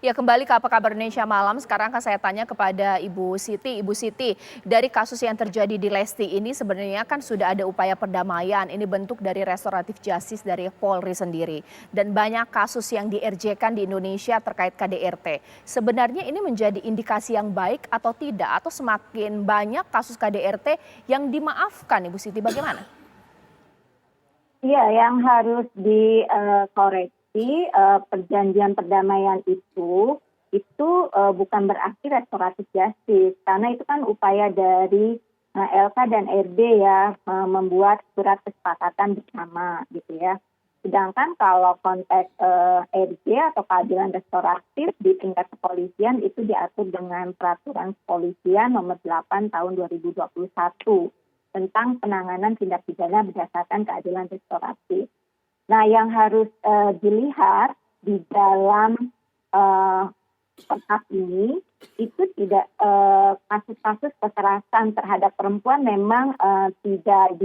Ya, kembali ke Apa Kabar Indonesia Malam. Sekarang kan saya tanya kepada Ibu Siti. Ibu Siti, dari kasus yang terjadi di Lesti ini sebenarnya kan sudah ada upaya perdamaian. Ini bentuk dari restoratif justice dari Polri sendiri. Dan banyak kasus yang di-RJ-kan di Indonesia terkait KDRT. Sebenarnya ini menjadi indikasi yang baik atau tidak? Atau semakin banyak kasus KDRT yang dimaafkan, Ibu Siti, bagaimana? Iya, yang harus dikoreksi perjanjian perdamaian itu bukan berarti restoratif justice, karena itu kan upaya dari LK dan RB ya membuat surat kesepakatan bersama gitu ya. Sedangkan kalau konteks RJ atau keadilan restoratif di tingkat kepolisian itu diatur dengan peraturan kepolisian nomor 8 tahun 2021 tentang penanganan tindak pidana berdasarkan keadilan restoratif. Nah, yang harus dilihat di dalam perkap ini itu tidak kasus-kasus kekerasan terhadap perempuan memang tidak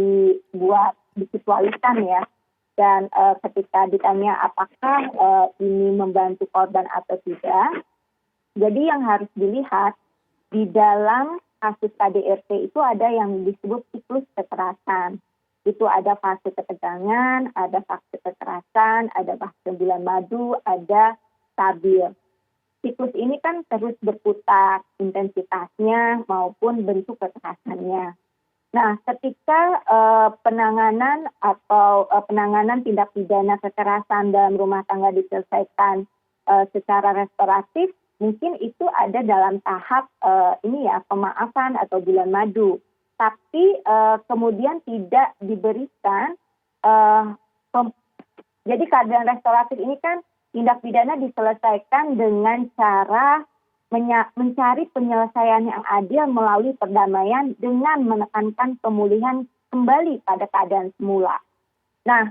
dikecualikan ya. Dan ketika ditanya apakah ini membantu korban atau tidak, jadi yang harus dilihat di dalam kasus KDRT itu ada yang disebut siklus kekerasan. Itu ada fase ketegangan, ada fase kekerasan, ada fase bulan madu, ada stabil. Siklus ini kan terus berputar intensitasnya maupun bentuk kekerasannya. Nah, ketika penanganan atau penanganan tindak pidana kekerasan dalam rumah tangga diselesaikan secara restoratif, mungkin itu ada dalam tahap pemaafan atau bulan madu, tapi kemudian tidak diberikan. Jadi keadilan restoratif ini kan tindak pidana diselesaikan dengan cara mencari penyelesaian yang adil melalui perdamaian dengan menekankan pemulihan kembali pada keadaan semula. Nah,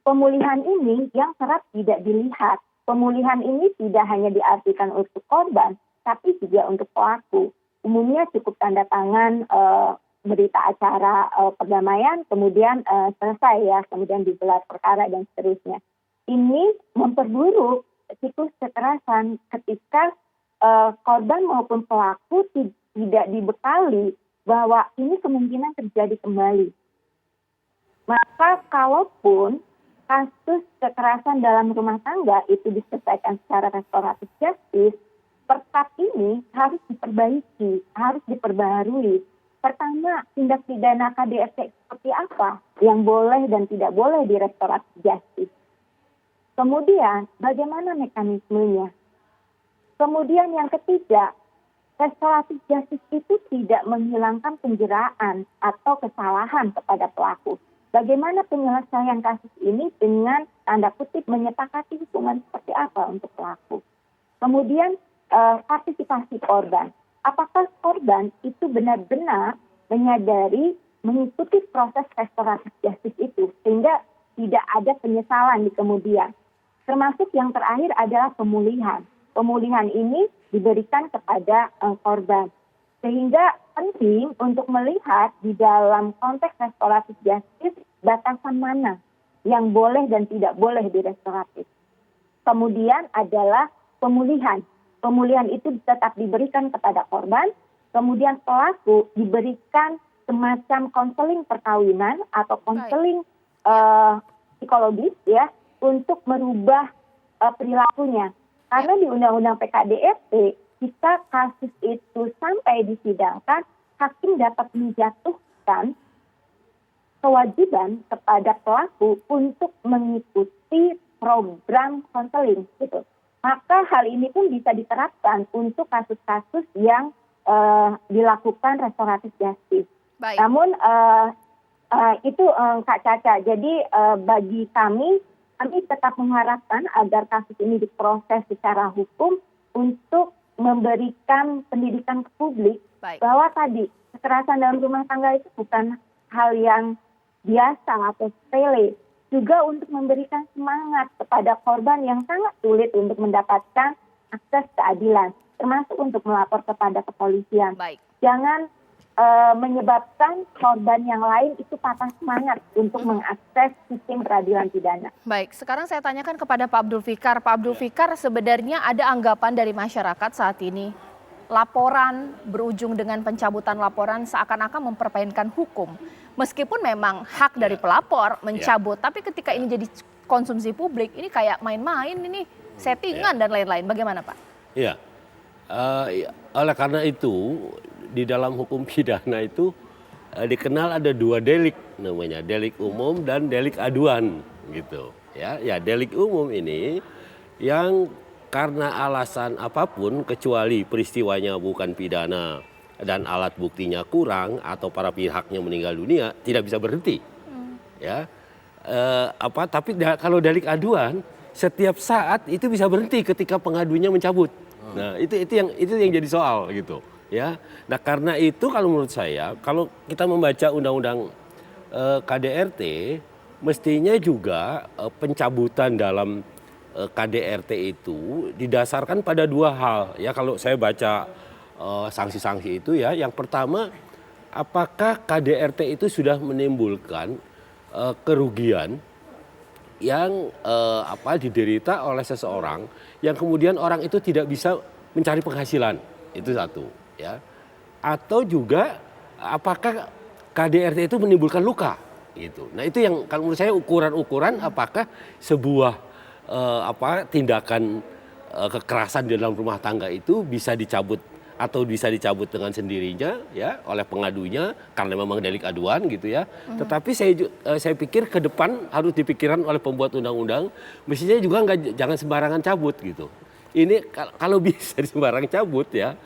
pemulihan ini yang kerap tidak dilihat. Pemulihan ini tidak hanya diartikan untuk korban, tapi juga untuk pelaku. Umumnya cukup tanda tangan berita acara perdamaian, kemudian selesai ya, kemudian digelar perkara dan seterusnya. Ini memperburuk siklus kekerasan ketika korban maupun pelaku tidak dibekali bahwa ini kemungkinan terjadi kembali. Maka kalaupun kasus kekerasan dalam rumah tangga itu diselesaikan secara restoratif justice, perkap ini harus diperbaiki, harus diperbaharui. Pertama, tindak pidana KDRT seperti apa yang boleh dan tidak boleh di restoratif justice. Kemudian, bagaimana mekanismenya? Kemudian yang ketiga, restoratif justice itu tidak menghilangkan penjeraan atau kesalahan kepada pelaku. Bagaimana penyelesaian kasus ini dengan tanda kutip menyepakati hukuman seperti apa untuk pelaku. Kemudian partisipasi korban. Apakah korban itu benar-benar menyadari mengikuti proses restoratif justice itu sehingga tidak ada penyesalan di kemudian. Termasuk yang terakhir adalah pemulihan. Pemulihan ini diberikan kepada korban. Sehingga penting untuk melihat di dalam konteks restoratif justice batasan mana yang boleh dan tidak boleh di restoratif. Kemudian adalah pemulihan. Pemulihan itu tetap diberikan kepada korban, kemudian pelaku diberikan semacam konseling perkawinan atau konseling psikologis ya untuk merubah perilakunya. Karena di Undang-Undang PKDRT jika kasus itu sampai disidangkan, hakim dapat menjatuhkan kewajiban kepada pelaku untuk mengikuti program konseling gitu. Maka hal ini pun bisa diterapkan untuk kasus-kasus yang dilakukan restoratif justice. Baik. Namun itu Kak Caca. Jadi bagi kami tetap mengharapkan agar kasus ini diproses secara hukum untuk memberikan pendidikan ke publik. Baik. Bahwa tadi kekerasan dalam rumah tangga itu bukan hal yang biasa atau sepele. Juga untuk memberikan semangat kepada korban yang sangat sulit untuk mendapatkan akses keadilan, termasuk untuk melapor kepada kepolisian. Baik. Jangan menyebabkan korban yang lain itu patah semangat untuk mengakses sistem peradilan pidana. Baik, sekarang saya tanyakan kepada Pak Abdul Fikar. Pak Abdul Fikar, sebenarnya ada anggapan dari masyarakat saat ini, laporan berujung dengan pencabutan laporan seakan-akan mempermainkan hukum. Meskipun memang hak dari pelapor mencabut, tapi ketika ini jadi konsumsi publik, ini kayak main-main, ini settingan dan lain-lain. Bagaimana Pak? Iya, oleh karena itu di dalam hukum pidana itu dikenal ada dua delik namanya, delik umum dan delik aduan gitu. Ya, delik umum ini yang karena alasan apapun kecuali peristiwanya bukan pidana dan alat buktinya kurang atau para pihaknya meninggal dunia tidak bisa berhenti. Ya. Tapi kalau delik aduan setiap saat itu bisa berhenti ketika pengadunya mencabut. Nah, itu yang jadi soal gitu. Ya, nah karena itu kalau menurut saya, kalau kita membaca undang-undang KDRT, mestinya juga pencabutan dalam KDRT itu didasarkan pada dua hal. Ya, kalau saya baca sanksi-sanksi itu ya, yang pertama, apakah KDRT itu sudah menimbulkan kerugian yang diderita oleh seseorang yang kemudian orang itu tidak bisa mencari penghasilan, itu satu. Ya, atau juga apakah KDRT itu menimbulkan luka gitu. Nah, itu yang kalau menurut saya ukuran apakah sebuah tindakan kekerasan di dalam rumah tangga itu bisa dicabut atau bisa dicabut dengan sendirinya ya oleh pengadunya karena memang delik aduan gitu ya. Tetapi saya pikir ke depan harus dipikirkan oleh pembuat undang-undang, mestinya juga jangan sembarangan cabut gitu. Ini kalau bisa sembarangan cabut ya,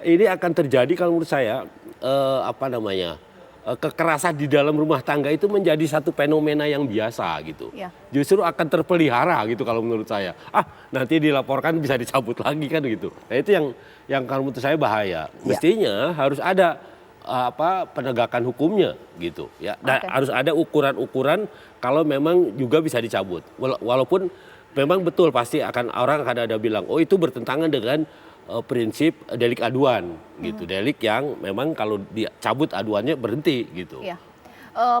ini akan terjadi kalau menurut saya kekerasan di dalam rumah tangga itu menjadi satu fenomena yang biasa gitu. Ya. Justru akan terpelihara gitu kalau menurut saya. Nanti dilaporkan bisa dicabut lagi kan gitu. Nah, itu yang kalau menurut saya bahaya. Mestinya harus ada penegakan hukumnya gitu ya. Dan harus ada ukuran-ukuran kalau memang juga bisa dicabut. Walaupun memang betul pasti orang akan ada bilang, oh itu bertentangan dengan prinsip delik aduan gitu, delik yang memang kalau dicabut aduannya berhenti gitu. Ya.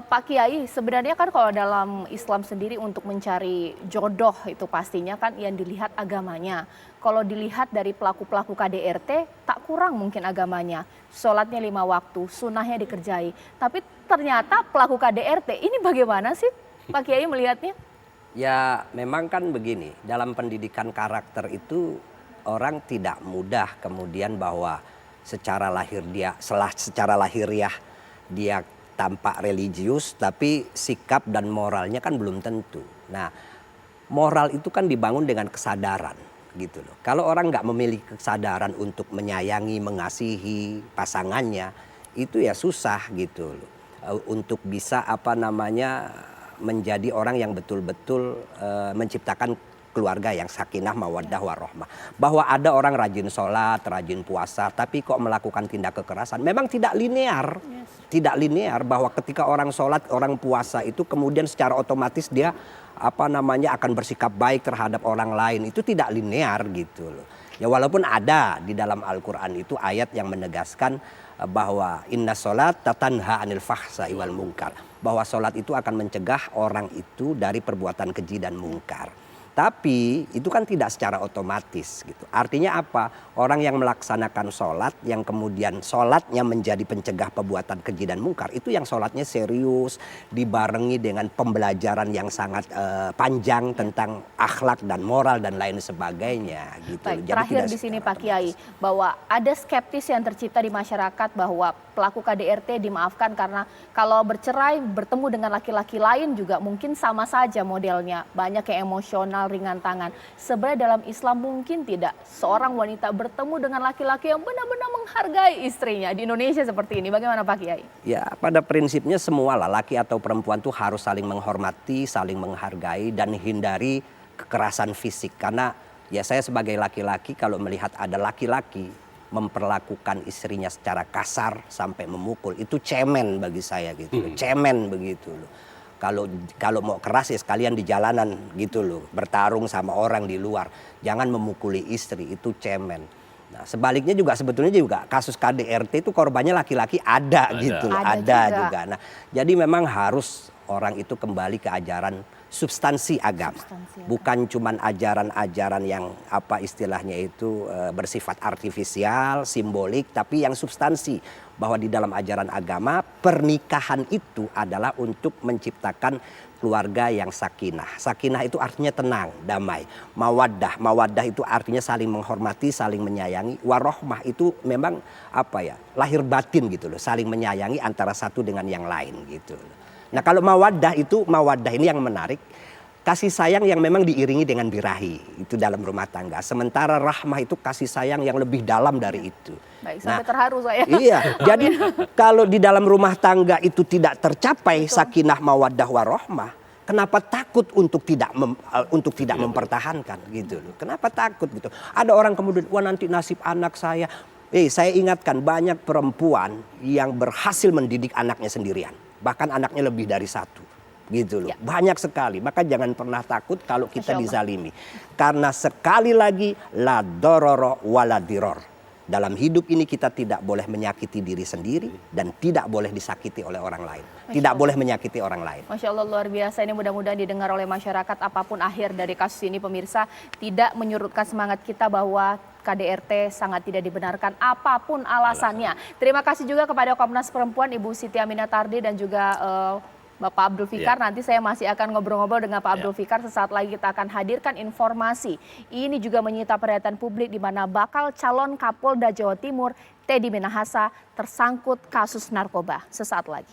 Pak Kiai, sebenarnya kan kalau dalam Islam sendiri untuk mencari jodoh itu pastinya kan yang dilihat agamanya. Kalau dilihat dari pelaku-pelaku KDRT tak kurang mungkin agamanya, sholatnya 5 waktu, sunnahnya dikerjai. Tapi ternyata pelaku KDRT ini bagaimana sih Pak Kiai melihatnya? Ya memang kan begini, dalam pendidikan karakter itu orang tidak mudah kemudian bahwa secara lahiriah dia tampak religius tapi sikap dan moralnya kan belum tentu. Nah, moral itu kan dibangun dengan kesadaran gitu loh. Kalau orang nggak memiliki kesadaran untuk menyayangi, mengasihi pasangannya, itu ya susah gitu loh. Untuk bisa menjadi orang yang betul-betul menciptakan keluarga yang sakinah, mawaddah, warahmah. Bahwa ada orang rajin sholat, rajin puasa, tapi kok melakukan tindak kekerasan. Memang tidak linear. Tidak linear bahwa ketika orang sholat, orang puasa itu kemudian secara otomatis dia akan bersikap baik terhadap orang lain. Itu tidak linear gitu loh. Ya walaupun ada di dalam Al-Quran itu ayat yang menegaskan bahwa inna sholat tatanha anil fahsai wal munkar. Bahwa sholat itu akan mencegah orang itu dari perbuatan keji dan mungkar. Tapi itu kan tidak secara otomatis gitu. Artinya apa? Orang yang melaksanakan sholat, yang kemudian sholatnya menjadi pencegah perbuatan keji dan mungkar, itu yang sholatnya serius, dibarengi dengan pembelajaran yang sangat panjang tentang akhlak dan moral dan lain sebagainya. Gitu. Baik, terakhir di sini Pak Kiai, bahwa ada skeptis yang tercipta di masyarakat bahwa pelaku KDRT dimaafkan karena kalau bercerai bertemu dengan laki-laki lain juga mungkin sama saja modelnya, banyak yang emosional, ringan tangan. Sebenarnya dalam Islam mungkin tidak seorang wanita bertemu dengan laki-laki yang benar-benar menghargai istrinya di Indonesia seperti ini. Bagaimana Pak Kiai? Ya pada prinsipnya semua laki atau perempuan tuh harus saling menghormati, saling menghargai dan hindari kekerasan fisik. Karena ya saya sebagai laki-laki kalau melihat ada laki-laki memperlakukan istrinya secara kasar sampai memukul, itu cemen bagi saya gitu. Cemen begitu loh. Kalau mau keras ya sekalian di jalanan gitu loh, bertarung sama orang di luar. Jangan memukuli istri, itu cemen. Nah, sebaliknya juga sebetulnya juga kasus KDRT itu korbannya laki-laki ada gitu, Ada juga. Nah, jadi memang harus orang itu kembali ke ajaran substansi agama, bukan cuman ajaran-ajaran yang apa istilahnya itu bersifat artifisial, simbolik, tapi yang substansi bahwa di dalam ajaran agama pernikahan itu adalah untuk menciptakan keluarga yang sakinah. Sakinah itu artinya tenang, damai. Mawaddah, mawaddah itu artinya saling menghormati, saling menyayangi. Warohmah itu memang apa ya, lahir batin gitu loh, saling menyayangi antara satu dengan yang lain gitu loh. Nah kalau mawaddah ini yang menarik, kasih sayang yang memang diiringi dengan birahi itu dalam rumah tangga. Sementara rahmah itu kasih sayang yang lebih dalam dari itu. Baik, sampai terharu saya. Iya, jadi kalau di dalam rumah tangga itu tidak tercapai sakinah mawaddah warohmah, kenapa takut untuk tidak mempertahankan gitu loh? Kenapa takut gitu? Ada orang kemudian, wah nanti nasib anak saya. Saya ingatkan banyak perempuan yang berhasil mendidik anaknya sendirian, bahkan anaknya lebih dari satu. Gitu loh. Ya. Banyak sekali. Maka jangan pernah takut kalau kita dizalimi. Karena sekali lagi la dororo wala diror. Dalam hidup ini kita tidak boleh menyakiti diri sendiri dan tidak boleh disakiti oleh orang lain. Tidak boleh menyakiti orang lain. Masya Allah, luar biasa. Ini mudah-mudahan didengar oleh masyarakat. Apapun akhir dari kasus ini pemirsa, tidak menyurutkan semangat kita bahwa KDRT sangat tidak dibenarkan apapun alasannya. Terima kasih juga kepada Komnas Perempuan Ibu Siti Aminatardi dan juga Bapak Abdul Fikar. Nanti saya masih akan ngobrol-ngobrol dengan Pak Abdul Fikar. Sesaat lagi kita akan hadirkan informasi. Ini juga menyita perhatian publik di mana bakal calon Kapolda Jawa Timur Teddy Minahasa tersangkut kasus narkoba. Sesaat lagi.